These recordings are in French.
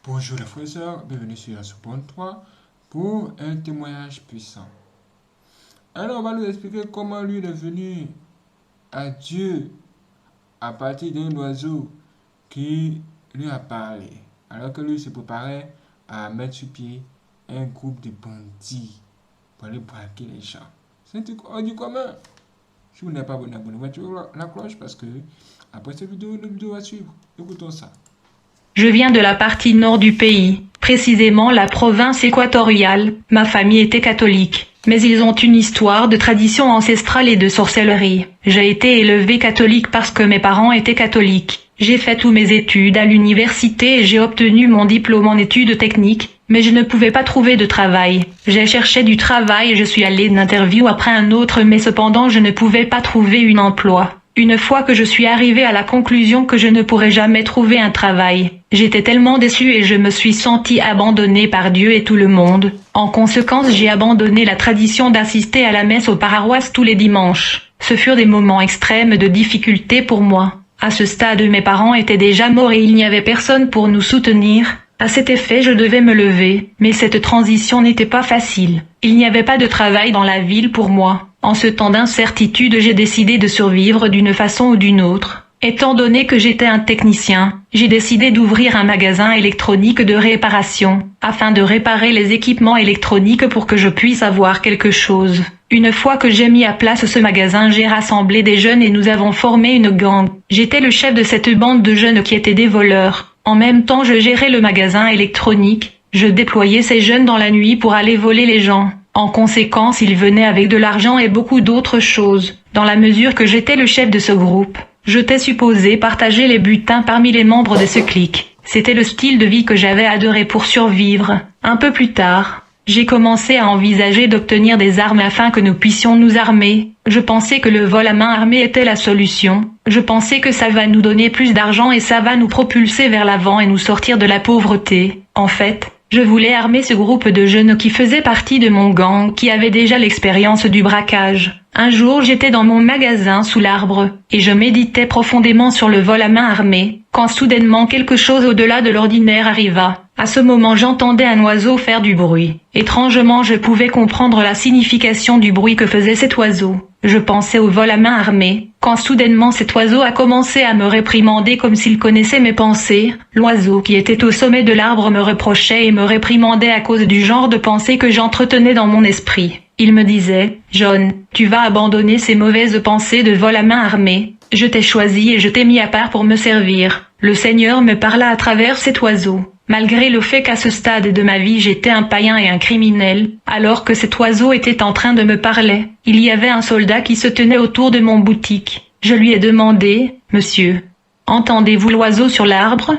Bonjour les frères et sœurs, bienvenue sur Asopon 3 pour un témoignage puissant. Alors on va nous expliquer comment lui est venu à Dieu à partir d'un oiseau qui lui a parlé. Alors que lui se préparait à mettre sur pied un groupe de bandits pour aller braquer les gens. C'est un truc hors du commun. Si vous n'êtes pas abonné, abonnez-vous, activez la cloche parce que après cette vidéo, une vidéo va suivre. Écoutons ça. Je viens de la partie nord du pays, précisément la province équatoriale. Ma famille était catholique, mais ils ont une histoire de tradition ancestrale et de sorcellerie. J'ai été élevée catholique parce que mes parents étaient catholiques. J'ai fait tous mes études à l'université et j'ai obtenu mon diplôme en études techniques, mais je ne pouvais pas trouver de travail. J'ai cherché du travail et je suis allée d'une interview après un autre, mais cependant je ne pouvais pas trouver un emploi. Une fois que je suis arrivée à la conclusion que je ne pourrais jamais trouver un travail, j'étais tellement déçue et je me suis sentie abandonnée par Dieu et tout le monde. En conséquence, j'ai abandonné la tradition d'assister à la messe aux paroisses tous les dimanches. Ce furent des moments extrêmes de difficulté pour moi. À ce stade, mes parents étaient déjà morts et il n'y avait personne pour nous soutenir. À cet effet, je devais me lever, mais cette transition n'était pas facile. Il n'y avait pas de travail dans la ville pour moi. En ce temps d'incertitude, j'ai décidé de survivre d'une façon ou d'une autre. Étant donné que j'étais un technicien, j'ai décidé d'ouvrir un magasin électronique de réparation, afin de réparer les équipements électroniques pour que je puisse avoir quelque chose. Une fois que j'ai mis à place ce magasin, j'ai rassemblé des jeunes et nous avons formé une gang. J'étais le chef de cette bande de jeunes qui étaient des voleurs. En même temps, je gérais le magasin électronique. Je déployais ces jeunes dans la nuit pour aller voler les gens. En conséquence, ils venaient avec de l'argent et beaucoup d'autres choses. Dans la mesure que j'étais le chef de ce groupe, j'étais supposé partager les butins parmi les membres de ce clique. C'était le style de vie que j'avais adoré pour survivre. Un peu plus tard, j'ai commencé à envisager d'obtenir des armes afin que nous puissions nous armer. Je pensais que le vol à main armée était la solution. Je pensais que ça va nous donner plus d'argent et ça va nous propulser vers l'avant et nous sortir de la pauvreté. En fait, je voulais armer ce groupe de jeunes qui faisaient partie de mon gang, qui avaient déjà l'expérience du braquage. Un jour, j'étais dans mon magasin sous l'arbre, et je méditais profondément sur le vol à main armée, quand soudainement quelque chose au-delà de l'ordinaire arriva. À ce moment, j'entendais un oiseau faire du bruit. Étrangement, je pouvais comprendre la signification du bruit que faisait cet oiseau. Je pensais au vol à main armée, quand soudainement cet oiseau a commencé à me réprimander comme s'il connaissait mes pensées. L'oiseau qui était au sommet de l'arbre me reprochait et me réprimandait à cause du genre de pensée que j'entretenais dans mon esprit. Il me disait, « John, tu vas abandonner ces mauvaises pensées de vol à main armée. Je t'ai choisi et je t'ai mis à part pour me servir. » Le Seigneur me parla à travers cet oiseau. Malgré le fait qu'à ce stade de ma vie j'étais un païen et un criminel, alors que cet oiseau était en train de me parler, il y avait un soldat qui se tenait autour de mon boutique. Je lui ai demandé, « Monsieur, entendez-vous l'oiseau sur l'arbre ?»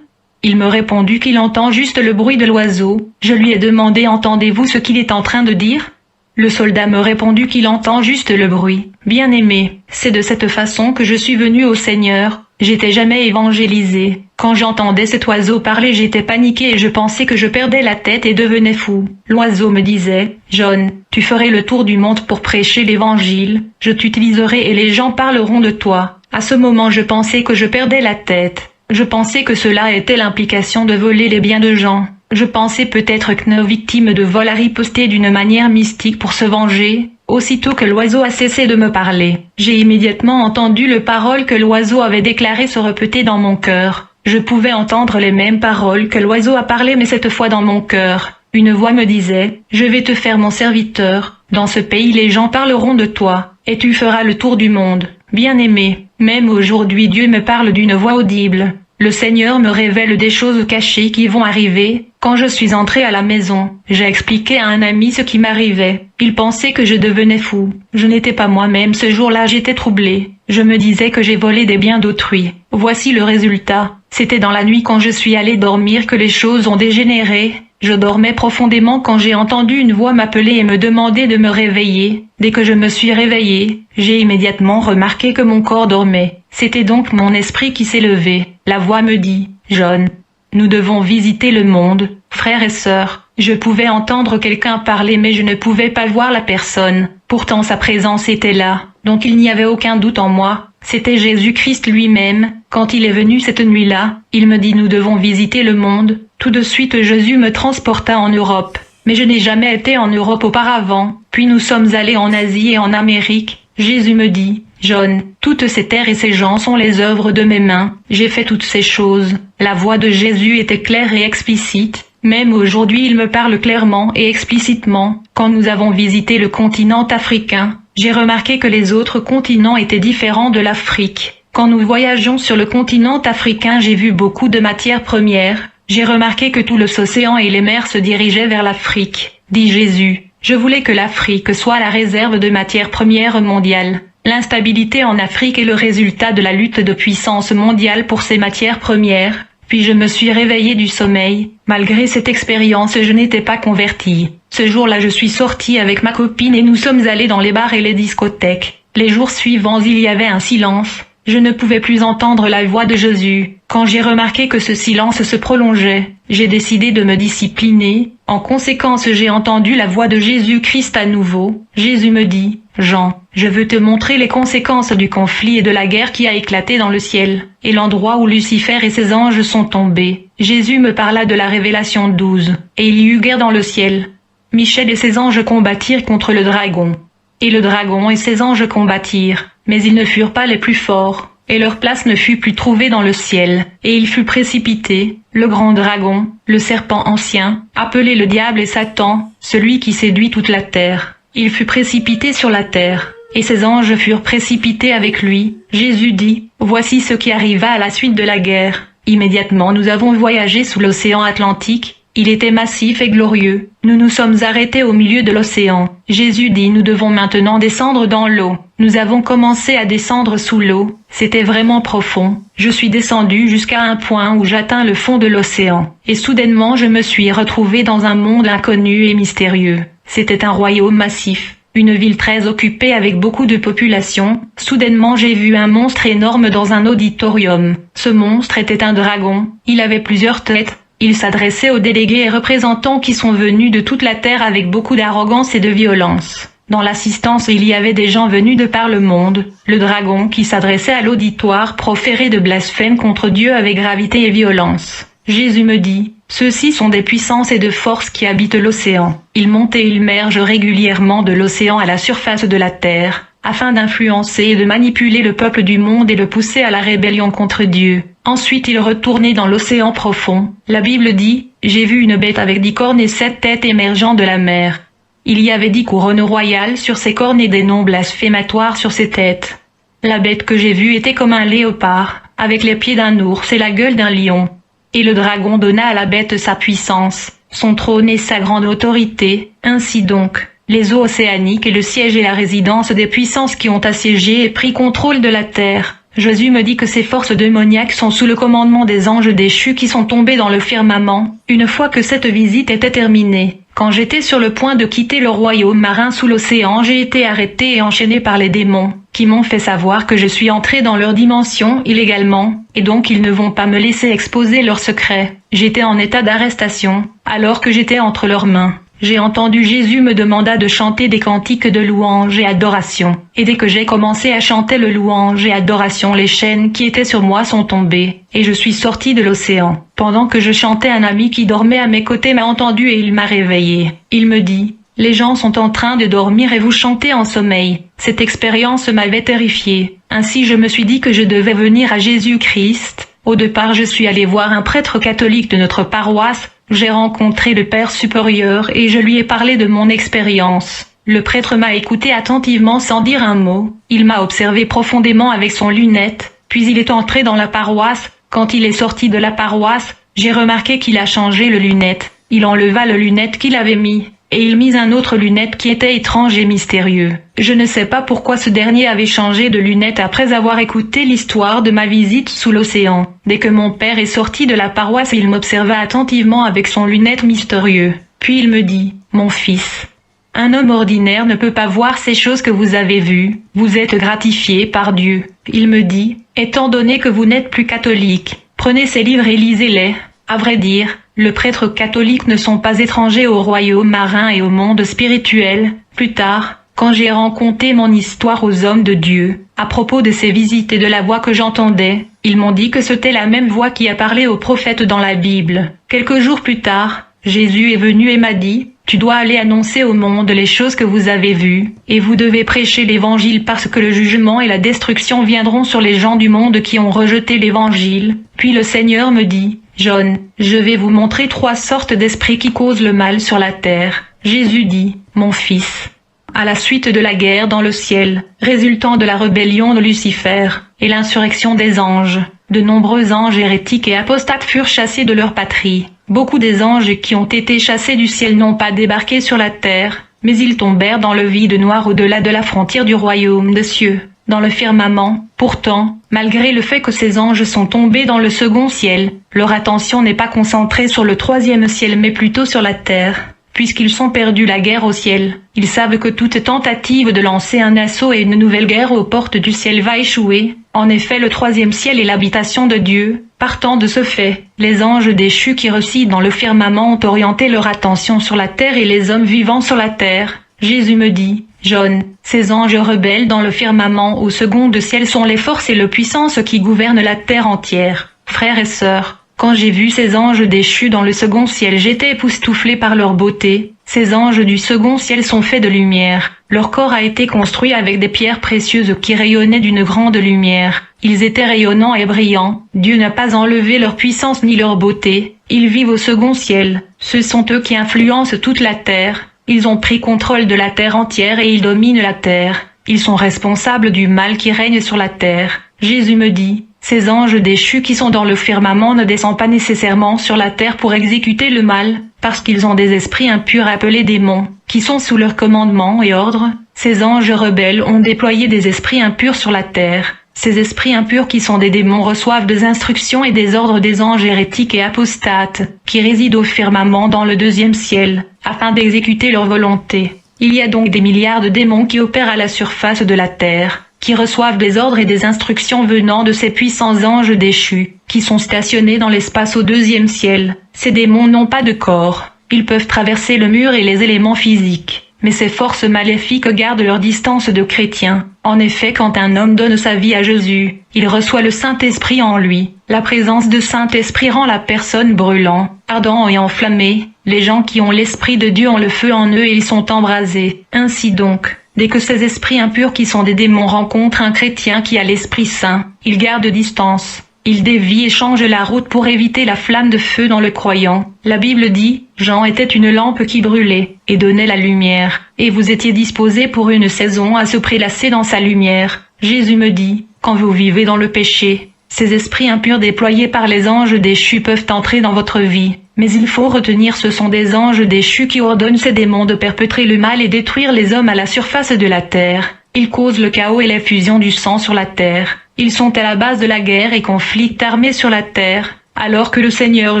Il me répondit qu'il entend juste le bruit de l'oiseau. Je lui ai demandé, « Entendez-vous ce qu'il est en train de dire ?» Le soldat me répondit qu'il entend juste le bruit. Bien-aimé, c'est de cette façon que je suis venu au Seigneur. J'étais jamais évangélisé. Quand j'entendais cet oiseau parler, j'étais paniqué et je pensais que je perdais la tête et devenais fou. L'oiseau me disait, « John, tu ferais le tour du monde pour prêcher l'évangile. Je t'utiliserai et les gens parleront de toi. » À ce moment, je pensais que je perdais la tête. Je pensais que cela était l'implication de voler les biens de gens. Je pensais peut-être que nos victimes de vol a riposté d'une manière mystique pour se venger. Aussitôt que l'oiseau a cessé de me parler, j'ai immédiatement entendu les paroles que l'oiseau avait déclarées se répéter dans mon cœur. Je pouvais entendre les mêmes paroles que l'oiseau a parlé, mais cette fois dans mon cœur. Une voix me disait, « Je vais te faire mon serviteur. Dans ce pays les gens parleront de toi, et tu feras le tour du monde. » Bien-aimé, même aujourd'hui Dieu me parle d'une voix audible. Le Seigneur me révèle des choses cachées qui vont arriver. Quand je suis entrée à la maison, j'ai expliqué à un ami ce qui m'arrivait. Il pensait que je devenais fou. Je n'étais pas moi-même ce jour-là, j'étais troublée. Je me disais que j'ai volé des biens d'autrui. Voici le résultat. C'était dans la nuit quand je suis allée dormir que les choses ont dégénéré. Je dormais profondément quand j'ai entendu une voix m'appeler et me demander de me réveiller. Dès que je me suis réveillée, j'ai immédiatement remarqué que mon corps dormait. C'était donc mon esprit qui s'est levé. La voix me dit, « John, nous devons visiter le monde. » Frères et sœurs, je pouvais entendre quelqu'un parler mais je ne pouvais pas voir la personne. Pourtant sa présence était là, donc il n'y avait aucun doute en moi. C'était Jésus-Christ lui-même. Quand il est venu cette nuit-là, il me dit « Nous devons visiter le monde. » Tout de suite Jésus me transporta en Europe. Mais je n'ai jamais été en Europe auparavant. Puis nous sommes allés en Asie et en Amérique. Jésus me dit, John, toutes ces terres et ces gens sont les œuvres de mes mains. J'ai fait toutes ces choses. La voix de Jésus était claire et explicite. Même aujourd'hui il me parle clairement et explicitement. Quand nous avons visité le continent africain, j'ai remarqué que les autres continents étaient différents de l'Afrique. Quand nous voyagions sur le continent africain, j'ai vu beaucoup de matières premières. J'ai remarqué que tout l'océan et les mers se dirigeaient vers l'Afrique, dit Jésus. Je voulais que l'Afrique soit la réserve de matières premières mondiale. L'instabilité en Afrique est le résultat de la lutte de puissance mondiale pour ces matières premières. Puis je me suis réveillé du sommeil. Malgré cette expérience, je n'étais pas converti. Ce jour-là, je suis sorti avec ma copine et nous sommes allés dans les bars et les discothèques. Les jours suivants, il y avait un silence. Je ne pouvais plus entendre la voix de Jésus. Quand j'ai remarqué que ce silence se prolongeait, j'ai décidé de me discipliner. En conséquence, j'ai entendu la voix de Jésus-Christ à nouveau. Jésus me dit, Jean, je veux te montrer les conséquences du conflit et de la guerre qui a éclaté dans le ciel, et l'endroit où Lucifer et ses anges sont tombés. Jésus me parla de la Révélation 12, et il y eut guerre dans le ciel. Michel et ses anges combattirent contre le dragon. Et le dragon et ses anges combattirent, mais ils ne furent pas les plus forts, et leur place ne fut plus trouvée dans le ciel, et il fut précipité, le grand dragon, le serpent ancien, appelé le diable et Satan, celui qui séduit toute la terre. Il fut précipité sur la terre, et ses anges furent précipités avec lui. Jésus dit, voici ce qui arriva à la suite de la guerre. Immédiatement nous avons voyagé sous l'océan Atlantique. Il était massif et glorieux. Nous nous sommes arrêtés au milieu de l'océan. Jésus dit, nous devons maintenant descendre dans l'eau. Nous avons commencé à descendre sous l'eau. C'était vraiment profond. Je suis descendu jusqu'à un point où j'atteins le fond de l'océan. Et soudainement je me suis retrouvé dans un monde inconnu et mystérieux. C'était un royaume massif. Une ville très occupée avec beaucoup de population. Soudainement j'ai vu un monstre énorme dans un auditorium. Ce monstre était un dragon. Il avait plusieurs têtes. Il s'adressait aux délégués et représentants qui sont venus de toute la terre avec beaucoup d'arrogance et de violence. Dans l'assistance, il y avait des gens venus de par le monde. Le dragon qui s'adressait à l'auditoire proférait de blasphèmes contre Dieu avec gravité et violence. Jésus me dit, ceux-ci sont des puissances et de forces qui habitent l'océan. Ils montent et ils mergent régulièrement de l'océan à la surface de la terre, afin d'influencer et de manipuler le peuple du monde et le pousser à la rébellion contre Dieu. Ensuite il retournait dans l'océan profond. La Bible dit, j'ai vu une bête avec 10 cornes et 7 têtes émergeant de la mer. Il y avait 10 couronnes royales sur ses cornes et des noms blasphématoires sur ses têtes. La bête que j'ai vue était comme un léopard, avec les pieds d'un ours et la gueule d'un lion. Et le dragon donna à la bête sa puissance, son trône et sa grande autorité. Ainsi donc, les eaux océaniques et le siège et la résidence des puissances qui ont assiégé et pris contrôle de la terre. Jésus me dit que ces forces démoniaques sont sous le commandement des anges déchus qui sont tombés dans le firmament. Une fois que cette visite était terminée, quand j'étais sur le point de quitter le royaume marin sous l'océan, j'ai été arrêté et enchaîné par les démons, qui m'ont fait savoir que je suis entré dans leur dimension illégalement, et donc ils ne vont pas me laisser exposer leurs secrets. J'étais en état d'arrestation, alors que j'étais entre leurs mains. J'ai entendu Jésus me demanda de chanter des cantiques de louange et adoration. Et dès que j'ai commencé à chanter le louange et adoration, les chaînes qui étaient sur moi sont tombées, et je suis sorti de l'océan. Pendant que je chantais, un ami qui dormait à mes côtés m'a entendu et il m'a réveillé. Il me dit, les gens sont en train de dormir et vous chantez en sommeil. Cette expérience m'avait terrifié. Ainsi je me suis dit que je devais venir à Jésus-Christ. Au départ je suis allé voir un prêtre catholique de notre paroisse. J'ai rencontré le Père supérieur et je lui ai parlé de mon expérience. Le prêtre m'a écouté attentivement sans dire un mot. Il m'a observé profondément avec son lunette, puis il est entré dans la paroisse. Quand il est sorti de la paroisse, j'ai remarqué qu'il a changé le lunette. Il enleva le lunette qu'il avait mis, et il mit un autre lunette qui était étrange et mystérieux. Je ne sais pas pourquoi ce dernier avait changé de lunette après avoir écouté l'histoire de ma visite sous l'océan. Dès que mon père est sorti de la paroisse, il m'observa attentivement avec son lunette mystérieux. Puis il me dit, « Mon fils, un homme ordinaire ne peut pas voir ces choses que vous avez vues. Vous êtes gratifié par Dieu. » Il me dit, « Étant donné que vous n'êtes plus catholique, prenez ces livres et lisez-les. » À vrai dire, les prêtres catholiques ne sont pas étrangers au royaume marin et au monde spirituel. Plus tard, Quand j'ai raconté mon histoire aux hommes de Dieu, à propos de ces visites et de la voix que j'entendais, ils m'ont dit que c'était la même voix qui a parlé aux prophètes dans la Bible. Quelques jours plus tard, Jésus est venu et m'a dit, « Tu dois aller annoncer au monde les choses que vous avez vues, et vous devez prêcher l'évangile parce que le jugement et la destruction viendront sur les gens du monde qui ont rejeté l'évangile. » Puis le Seigneur me dit, « John, je vais vous montrer 3 sortes d'esprits qui causent le mal sur la terre. » Jésus dit, « Mon fils, à la suite de la guerre dans le ciel, résultant de la rébellion de Lucifer, et l'insurrection des anges, de nombreux anges hérétiques et apostates furent chassés de leur patrie. Beaucoup des anges qui ont été chassés du ciel n'ont pas débarqué sur la terre, mais ils tombèrent dans le vide noir au-delà de la frontière du royaume des cieux, dans le firmament. Pourtant, malgré le fait que ces anges sont tombés dans le second ciel, leur attention n'est pas concentrée sur le 3e ciel mais plutôt sur la terre. Puisqu'ils sont perdus la guerre au ciel, ils savent que toute tentative de lancer un assaut et une nouvelle guerre aux portes du ciel va échouer. En effet, le 3e ciel est l'habitation de Dieu. Partant de ce fait, les anges déchus qui résident dans le firmament ont orienté leur attention sur la terre et les hommes vivant sur la terre. Jésus me dit, « John, ces anges rebelles dans le firmament au second ciel sont les forces et les puissances qui gouvernent la terre entière. » Frères et sœurs, quand j'ai vu ces anges déchus dans le second ciel, j'étais époustouflé par leur beauté. Ces anges du second ciel sont faits de lumière. Leur corps a été construit avec des pierres précieuses qui rayonnaient d'une grande lumière. Ils étaient rayonnants et brillants. Dieu n'a pas enlevé leur puissance ni leur beauté. Ils vivent au second ciel. Ce sont eux qui influencent toute la terre. Ils ont pris contrôle de la terre entière et ils dominent la terre. Ils sont responsables du mal qui règne sur la terre. Jésus me dit, ces anges déchus qui sont dans le firmament ne descendent pas nécessairement sur la terre pour exécuter le mal, parce qu'ils ont des esprits impurs appelés démons, qui sont sous leur commandement et ordre. Ces anges rebelles ont déployé des esprits impurs sur la terre. Ces esprits impurs qui sont des démons reçoivent des instructions et des ordres des anges hérétiques et apostates, qui résident au firmament dans le 2e ciel, afin d'exécuter leur volonté. Il y a donc des milliards de démons qui opèrent à la surface de la terre, qui reçoivent des ordres et des instructions venant de ces puissants anges déchus, qui sont stationnés dans l'espace au 2e ciel. Ces démons n'ont pas de corps. Ils peuvent traverser le mur et les éléments physiques. Mais ces forces maléfiques gardent leur distance de chrétiens. En effet, quand un homme donne sa vie à Jésus, il reçoit le Saint-Esprit en lui. La présence de Saint-Esprit rend la personne brûlant, ardent et enflammé. Les gens qui ont l'Esprit de Dieu ont le feu en eux et ils sont embrasés. Ainsi donc, dès que ces esprits impurs qui sont des démons rencontrent un chrétien qui a l'Esprit Saint, ils gardent distance. Ils dévient et changent la route pour éviter la flamme de feu dans le croyant. La Bible dit, Jean était une lampe qui brûlait, et donnait la lumière, et vous étiez disposés pour une saison à se prélasser dans sa lumière. Jésus me dit, quand vous vivez dans le péché, ces esprits impurs déployés par les anges déchus peuvent entrer dans votre vie. Mais il faut retenir, ce sont des anges déchus qui ordonnent ces démons de perpétrer le mal et détruire les hommes à la surface de la terre. Ils causent le chaos et l'effusion du sang sur la terre. Ils sont à la base de la guerre et conflits armés sur la terre. Alors que le Seigneur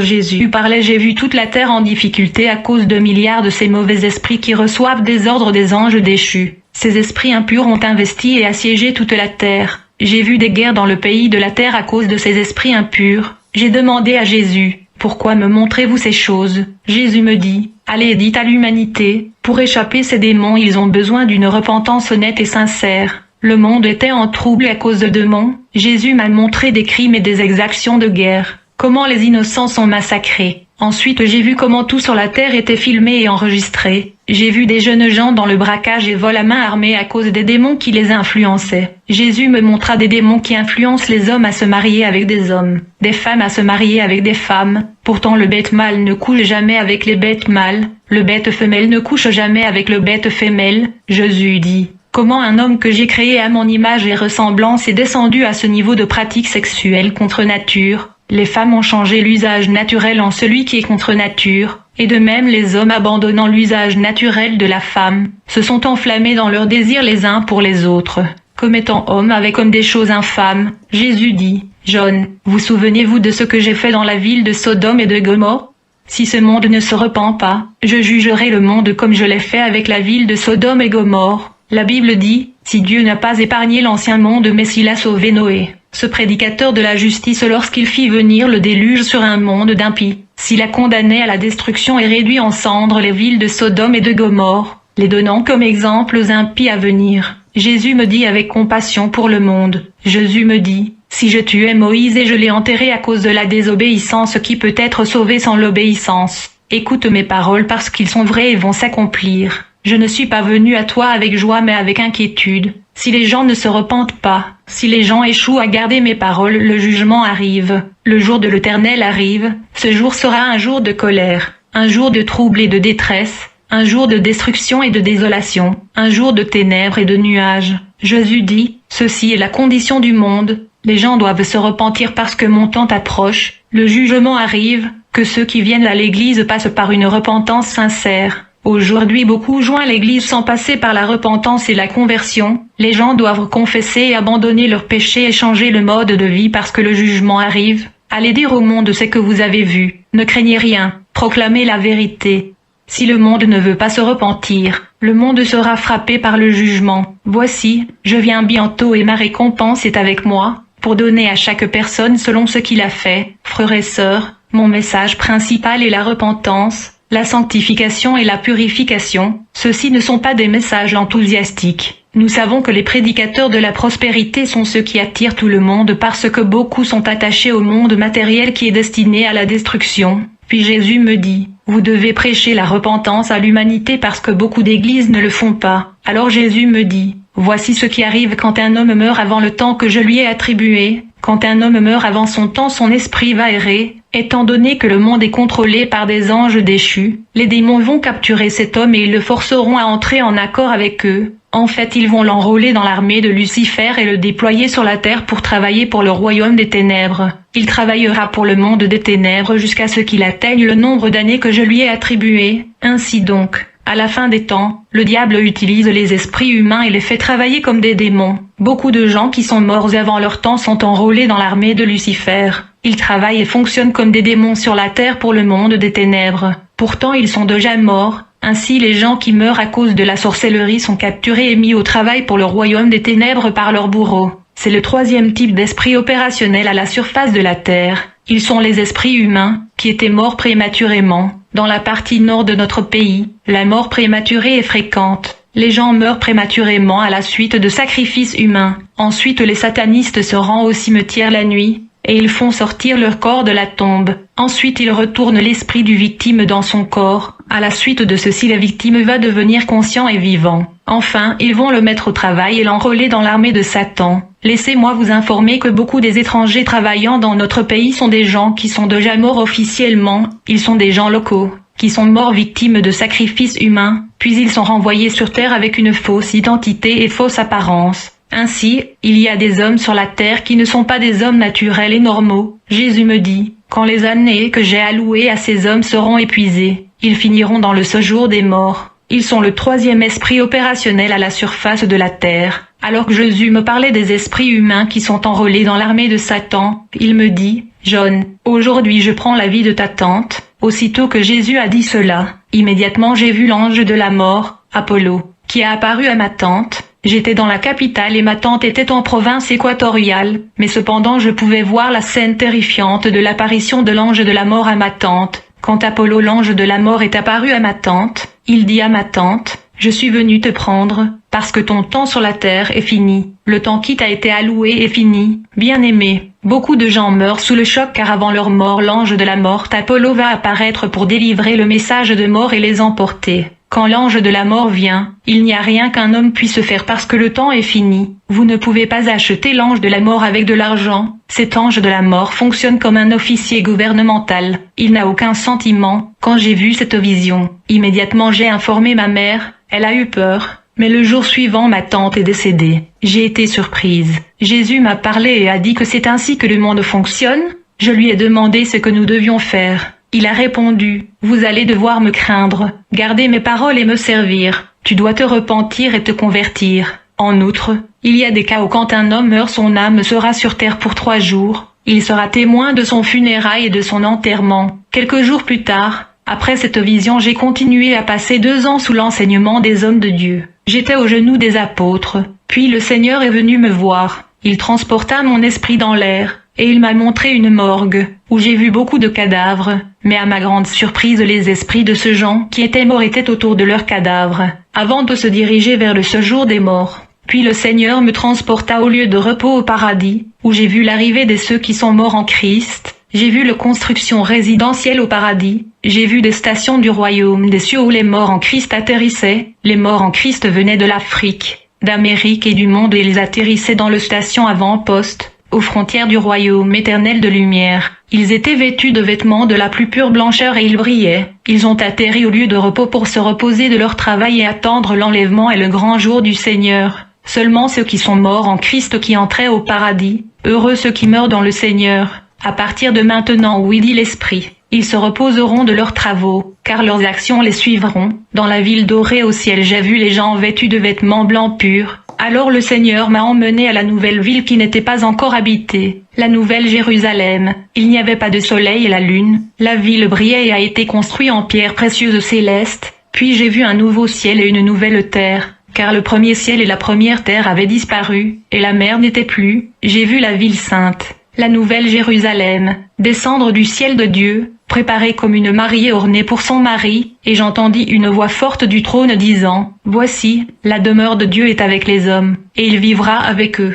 Jésus parlait, j'ai vu toute la terre en difficulté à cause de milliards de ces mauvais esprits qui reçoivent des ordres des anges déchus. Ces esprits impurs ont investi et assiégé toute la terre. J'ai vu des guerres dans le pays de la terre à cause de ces esprits impurs. J'ai demandé à Jésus, pourquoi me montrez-vous ces choses? Jésus me dit, allez et dites à l'humanité, pour échapper ces démons ils ont besoin d'une repentance honnête et sincère. Le monde était en trouble à cause de démons. Jésus m'a montré des crimes et des exactions de guerre. Comment les innocents sont massacrés. Ensuite j'ai vu comment tout sur la terre était filmé et enregistré. J'ai vu des jeunes gens dans le braquage et vol à main armée à cause des démons qui les influençaient. Jésus me montra des démons qui influencent les hommes à se marier avec des hommes, des femmes à se marier avec des femmes. Pourtant le bête mâle ne couche jamais avec les bêtes mâles, le bête femelle ne couche jamais avec le bête femelle. Jésus dit, comment un homme que j'ai créé à mon image et ressemblance est descendu à ce niveau de pratique sexuelle contre nature. Les femmes ont changé l'usage naturel en celui qui est contre nature, et de même les hommes abandonnant l'usage naturel de la femme, se sont enflammés dans leurs désirs les uns pour les autres, commettant hommes avec comme des choses infâmes. Jésus dit, John, vous souvenez-vous de ce que j'ai fait dans la ville de Sodome et de Gomorrhe? Si ce monde ne se repent pas, je jugerai le monde comme je l'ai fait avec la ville de Sodome et Gomorrhe. La Bible dit, si Dieu n'a pas épargné l'ancien monde mais s'il a sauvé Noé, ce prédicateur de la justice lorsqu'il fit venir le déluge sur un monde d'impies, s'il a condamné à la destruction et réduit en cendres les villes de Sodome et de Gomorrhe, les donnant comme exemple aux impies à venir. Jésus me dit avec compassion pour le monde. Jésus me dit, si je tuais Moïse et je l'ai enterré à cause de la désobéissance, qui peut être sauvé sans l'obéissance? Écoute mes paroles parce qu'ils sont vrais et vont s'accomplir. Je ne suis pas venu à toi avec joie mais avec inquiétude. Si les gens ne se repentent pas, si les gens échouent à garder mes paroles, le jugement arrive. Le jour de l'Éternel arrive. Ce jour sera un jour de colère, un jour de trouble et de détresse, un jour de destruction et de désolation, un jour de ténèbres et de nuages. Jésus dit, ceci est la condition du monde. Les gens doivent se repentir parce que mon temps approche. Le jugement arrive, que ceux qui viennent à l'église passent par une repentance sincère. Aujourd'hui beaucoup joignent l'église sans passer par la repentance et la conversion. Les gens doivent confesser et abandonner leurs péchés et changer le mode de vie parce que le jugement arrive. Allez dire au monde ce que vous avez vu. Ne craignez rien. Proclamez la vérité. Si le monde ne veut pas se repentir, le monde sera frappé par le jugement. Voici, je viens bientôt et ma récompense est avec moi, pour donner à chaque personne selon ce qu'il a fait. Frères et sœurs, mon message principal est la repentance, la sanctification et la purification. Ceux-ci ne sont pas des messages enthousiastiques. Nous savons que les prédicateurs de la prospérité sont ceux qui attirent tout le monde parce que beaucoup sont attachés au monde matériel qui est destiné à la destruction. Puis Jésus me dit, vous devez prêcher la repentance à l'humanité parce que beaucoup d'églises ne le font pas. Alors Jésus me dit, voici ce qui arrive quand un homme meurt avant le temps que je lui ai attribué. Quand un homme meurt avant son temps, son esprit va errer. Étant donné que le monde est contrôlé par des anges déchus, les démons vont capturer cet homme et ils le forceront à entrer en accord avec eux. En fait, ils vont l'enrôler dans l'armée de Lucifer et le déployer sur la terre pour travailler pour le royaume des ténèbres. Il travaillera pour le monde des ténèbres jusqu'à ce qu'il atteigne le nombre d'années que je lui ai attribué. Ainsi donc, à la fin des temps, le diable utilise les esprits humains et les fait travailler comme des démons. Beaucoup de gens qui sont morts avant leur temps sont enrôlés dans l'armée de Lucifer. Ils travaillent et fonctionnent comme des démons sur la terre pour le monde des ténèbres. Pourtant ils sont déjà morts. Ainsi les gens qui meurent à cause de la sorcellerie sont capturés et mis au travail pour le royaume des ténèbres par leurs bourreaux. C'est le troisième type d'esprit opérationnel à la surface de la terre. Ils sont les esprits humains, qui étaient morts prématurément. Dans la partie nord de notre pays, la mort prématurée est fréquente. Les gens meurent prématurément à la suite de sacrifices humains. Ensuite les satanistes se rendent au cimetière la nuit, et ils font sortir leur corps de la tombe. Ensuite ils retournent l'esprit du victime dans son corps. À la suite de ceci la victime va devenir conscient et vivant. Enfin, ils vont le mettre au travail et l'enrôler dans l'armée de Satan. Laissez-moi vous informer que beaucoup des étrangers travaillant dans notre pays sont des gens qui sont déjà morts officiellement. Ils sont des gens locaux, qui sont morts victimes de sacrifices humains, puis ils sont renvoyés sur terre avec une fausse identité et fausse apparence. Ainsi, il y a des hommes sur la terre qui ne sont pas des hommes naturels et normaux. Jésus me dit, quand les années que j'ai allouées à ces hommes seront épuisées, ils finiront dans le séjour des morts. Ils sont le troisième esprit opérationnel à la surface de la terre. Alors que Jésus me parlait des esprits humains qui sont enrôlés dans l'armée de Satan, il me dit, John, aujourd'hui je prends la vie de ta tante. Aussitôt que Jésus a dit cela, immédiatement j'ai vu l'ange de la mort, Apollo, qui a apparu à ma tante. J'étais dans la capitale et ma tante était en province équatoriale, mais cependant je pouvais voir la scène terrifiante de l'apparition de l'ange de la mort à ma tante. Quand Apollo l'ange de la mort est apparu à ma tante, il dit à ma tante, « Je suis venu te prendre, parce que ton temps sur la terre est fini. Le temps qui t'a été alloué est fini. Bien-aimé, beaucoup de gens meurent sous le choc car avant leur mort l'ange de la mort Apollo va apparaître pour délivrer le message de mort et les emporter. Quand l'ange de la mort vient, il n'y a rien qu'un homme puisse faire parce que le temps est fini. Vous ne pouvez pas acheter l'ange de la mort avec de l'argent. Cet ange de la mort fonctionne comme un officier gouvernemental. Il n'a aucun sentiment. Quand j'ai vu cette vision, immédiatement j'ai informé ma mère. Elle a eu peur. Mais le jour suivant ma tante est décédée. J'ai été surprise. Jésus m'a parlé et a dit que c'est ainsi que le monde fonctionne. Je lui ai demandé ce que nous devions faire. Il a répondu, « Vous allez devoir me craindre, garder mes paroles et me servir. Tu dois te repentir et te convertir. » En outre, il y a des cas où quand un homme meurt son âme sera sur terre pour 3 jours. Il sera témoin de son funérail et de son enterrement. Quelques jours plus tard, après cette vision j'ai continué à passer 2 ans sous l'enseignement des hommes de Dieu. J'étais aux genoux des apôtres. Puis le Seigneur est venu me voir. Il transporta mon esprit dans l'air. et il m'a montré une morgue, où j'ai vu beaucoup de cadavres, mais à ma grande surprise les esprits de ceux gens qui étaient morts étaient autour de leurs cadavres, avant de se diriger vers le séjour des morts. Puis le Seigneur me transporta au lieu de repos au paradis, où j'ai vu l'arrivée de ceux qui sont morts en Christ. J'ai vu la construction résidentielle au paradis, j'ai vu des stations du royaume des cieux où les morts en Christ atterrissaient. Les morts en Christ venaient de l'Afrique, d'Amérique et du monde et ils atterrissaient dans le station avant-poste, aux frontières du royaume éternel de lumière. Ils étaient vêtus de vêtements de la plus pure blancheur et ils brillaient. Ils ont atterri au lieu de repos pour se reposer de leur travail et attendre l'enlèvement et le grand jour du Seigneur. Seulement ceux qui sont morts en Christ qui entraient au paradis, heureux ceux qui meurent dans le Seigneur. À partir de maintenant, oui dit l'Esprit, ils se reposeront de leurs travaux, car leurs actions les suivront. Dans la ville dorée au ciel j'ai vu les gens vêtus de vêtements blancs purs. Alors le Seigneur m'a emmené à la nouvelle ville qui n'était pas encore habitée, la nouvelle Jérusalem. Il n'y avait pas de soleil et la lune. La ville brillait et a été construite en pierres précieuses célestes. Puis j'ai vu un nouveau ciel et une nouvelle terre, car le premier ciel et la première terre avaient disparu, et la mer n'était plus. J'ai vu la ville sainte, la nouvelle Jérusalem, descendre du ciel de Dieu, préparée comme une mariée ornée pour son mari, et j'entendis une voix forte du trône disant, « Voici, la demeure de Dieu est avec les hommes, et il vivra avec eux.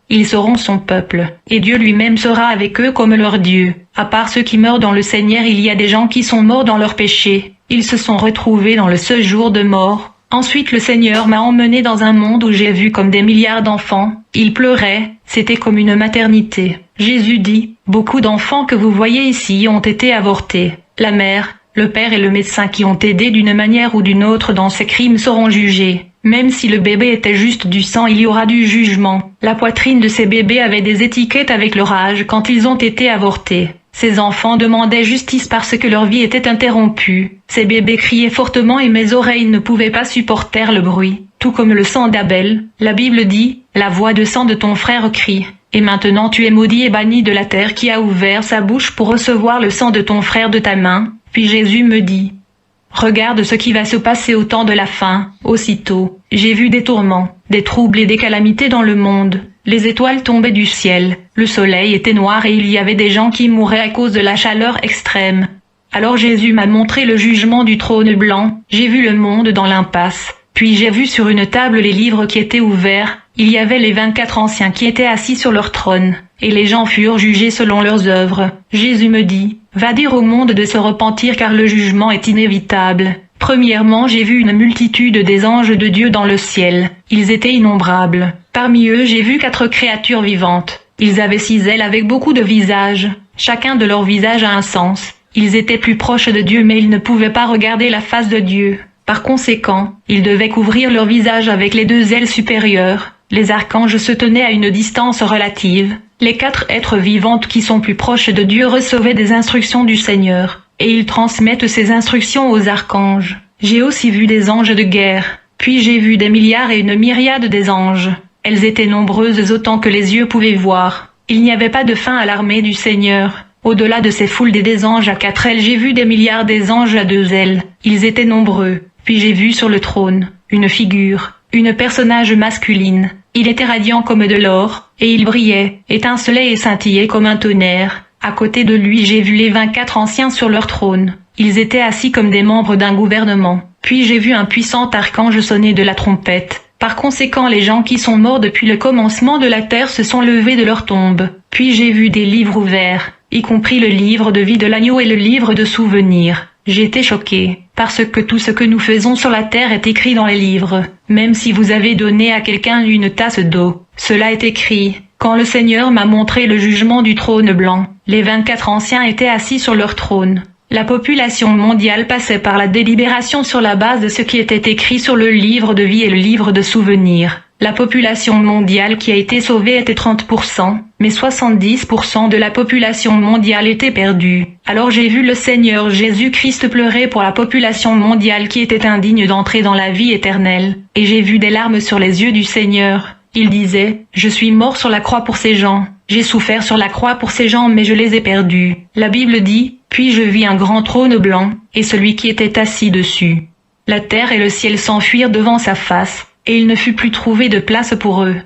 Ils seront son peuple, et Dieu lui-même sera avec eux comme leur Dieu. À part ceux qui meurent dans le Seigneur, il y a des gens qui sont morts dans leurs péchés. Ils se sont retrouvés dans le séjour de mort. Ensuite le Seigneur m'a emmené dans un monde où j'ai vu comme des milliards d'enfants. Ils pleuraient, c'était comme une maternité. Jésus dit, « Beaucoup d'enfants que vous voyez ici ont été avortés. La mère, le père et le médecin qui ont aidé d'une manière ou d'une autre dans ces crimes seront jugés. Même si le bébé était juste du sang, il y aura du jugement. La poitrine de ces bébés avait des étiquettes avec leur âge quand ils ont été avortés. Ces enfants demandaient justice parce que leur vie était interrompue. Ces bébés criaient fortement et mes oreilles ne pouvaient pas supporter le bruit. Tout comme le sang d'Abel, la Bible dit, « La voix de sang de ton frère crie. Et maintenant tu es maudit et banni de la terre qui a ouvert sa bouche pour recevoir le sang de ton frère de ta main. » Puis Jésus me dit, « Regarde ce qui va se passer au temps de la fin. » Aussitôt, j'ai vu des tourments, des troubles et des calamités dans le monde. Les étoiles tombaient du ciel, le soleil était noir et il y avait des gens qui mouraient à cause de la chaleur extrême. Alors Jésus m'a montré le jugement du trône blanc, j'ai vu le monde dans l'impasse. Puis j'ai vu sur une table les livres qui étaient ouverts, il y avait les 24 anciens qui étaient assis sur leur trône, et les gens furent jugés selon leurs œuvres. Jésus me dit, « Va dire au monde de se repentir car le jugement est inévitable. » Premièrement, j'ai vu une multitude des anges de Dieu dans le ciel. Ils étaient innombrables. Parmi eux, j'ai vu 4 créatures vivantes. Ils avaient 6 ailes avec beaucoup de visages. Chacun de leurs visages a un sens. Ils étaient plus proches de Dieu mais ils ne pouvaient pas regarder la face de Dieu. Par conséquent, ils devaient couvrir leur visage avec les 2 ailes supérieures. Les archanges se tenaient à une distance relative. Les 4 êtres vivantes qui sont plus proches de Dieu recevaient des instructions du Seigneur, et ils transmettent ces instructions aux archanges. J'ai aussi vu des anges de guerre, puis j'ai vu des milliards et une myriade des anges. Elles étaient nombreuses autant que les yeux pouvaient voir. Il n'y avait pas de fin à l'armée du Seigneur. Au-delà de ces foules des anges à 4 ailes, j'ai vu des milliards des anges à 2 ailes. Ils étaient nombreux. Puis j'ai vu sur le trône une figure, une personnage masculine. Il était radiant comme de l'or, et il brillait, étincelait et scintillait comme un tonnerre. À côté de lui j'ai vu les 24 anciens sur leur trône. Ils étaient assis comme des membres d'un gouvernement. Puis j'ai vu un puissant archange sonner de la trompette. Par conséquent les gens qui sont morts depuis le commencement de la terre se sont levés de leur tombe. Puis j'ai vu des livres ouverts, y compris le livre de vie de l'agneau et le livre de souvenirs. J'étais choqué, parce que tout ce que nous faisons sur la terre est écrit dans les livres. Même si vous avez donné à quelqu'un une tasse d'eau, cela est écrit. Quand le Seigneur m'a montré le jugement du trône blanc, les 24 anciens étaient assis sur leur trône. La population mondiale passait par la délibération sur la base de ce qui était écrit sur le livre de vie et le livre de souvenirs. La population mondiale qui a été sauvée était 30%, mais 70% de la population mondiale était perdue. Alors j'ai vu le Seigneur Jésus-Christ pleurer pour la population mondiale qui était indigne d'entrer dans la vie éternelle. Et j'ai vu des larmes sur les yeux du Seigneur. Il disait, « Je suis mort sur la croix pour ces gens. J'ai souffert sur la croix pour ces gens mais je les ai perdus. » La Bible dit, « Puis je vis un grand trône blanc, et celui qui était assis dessus. La terre et le ciel s'enfuirent devant sa face. Et il ne fut plus trouvé de place pour eux.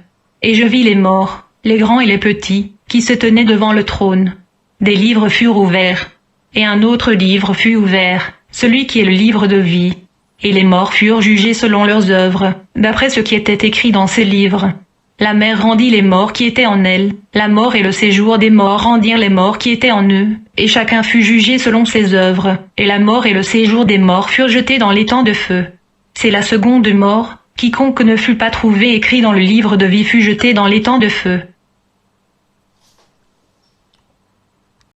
Et je vis les morts, les grands et les petits, qui se tenait devant le trône. Des livres furent ouverts. Et un autre livre fut ouvert, celui qui est le livre de vie. Et les morts furent jugés selon leurs œuvres, d'après ce qui était écrit dans ces livres. La mer rendit les morts qui étaient en elle, la mort et le séjour des morts rendirent les morts qui étaient en eux, et chacun fut jugé selon ses œuvres, et la mort et le séjour des morts furent jetés dans l'étang de feu. C'est la seconde mort, quiconque ne fut pas trouvé écrit dans le livre de vie fut jeté dans l'étang de feu.